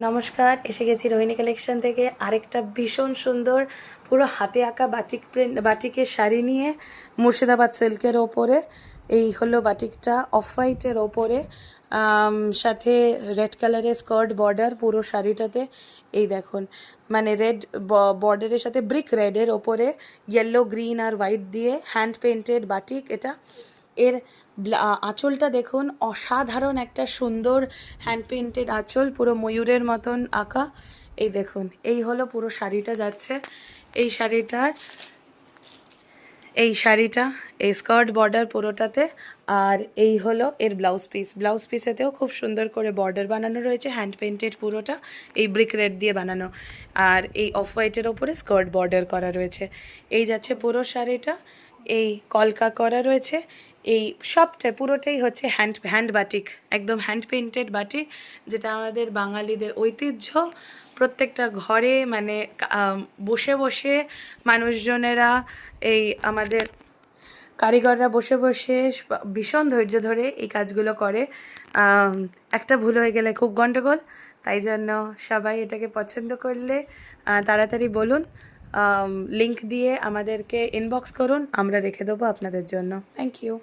নমস্কার, এসে গেছি রোহিণী কালেকশন থেকে আরেকটা ভীষণ সুন্দর পুরো হাতে আঁকা বাটিক প্রিন্ট বাটিকের শাড়ি নিয়ে মুর্শিদাবাদ সিল্কের ওপরে। এই হলো বাটিকটা অফ হোয়াইটের ওপরে, সাথে রেড কালারের স্কার্ট বর্ডার পুরো শাড়িটাতে। এই দেখুন, মানে রেড বর্ডারের সাথে ব্রিক রেডের ওপরে ইয়েলো গ্রিন আর হোয়াইট দিয়ে হ্যান্ড পেন্টেড বাটিক এটা। এর আঁচলটা দেখুন, অসাধারণ একটা সুন্দর হ্যান্ড পেন্টেড আঁচল, পুরো ময়ূরের মতন আঁকা। এই দেখুন, এই হলো পুরো শাড়িটা যাচ্ছে। এই শাড়িটা এই স্কার্ট বর্ডার পুরোটাতে। আর এই হলো এর ব্লাউজ পিসেতেও খুব সুন্দর করে বর্ডার বানানো রয়েছে, হ্যান্ড পেন্টেড পুরোটা এই ব্রিক রেড দিয়ে বানানো। আর এই অফ হোয়াইটের ওপরে স্কার্ট বর্ডার করা রয়েছে। এই যাচ্ছে পুরো শাড়িটা, এই কলকা করা রয়েছে। এই সবটাই পুরোটাই হচ্ছে হ্যান্ড বাটিক, একদম হ্যান্ড পেন্টেড বাটিক, যেটা আমাদের বাঙালিদের ঐতিহ্য। প্রত্যেকটা ঘরে মানে বসে বসে মানুষজনেরা, এই আমাদের কারিগররা বসে বসে ভীষণ ধৈর্য ধরে এই কাজগুলো করে। একটা ভুল হয়ে গেলে খুব গন্ডগোল, তাই জন্য সবাই এটাকে পছন্দ করলে তাড়াতাড়ি বলুন, লিংক দিয়ে আমাদেরকে ইনবক্স করুন, আমরা রেখে দেবো আপনাদের জন্য। Thank you.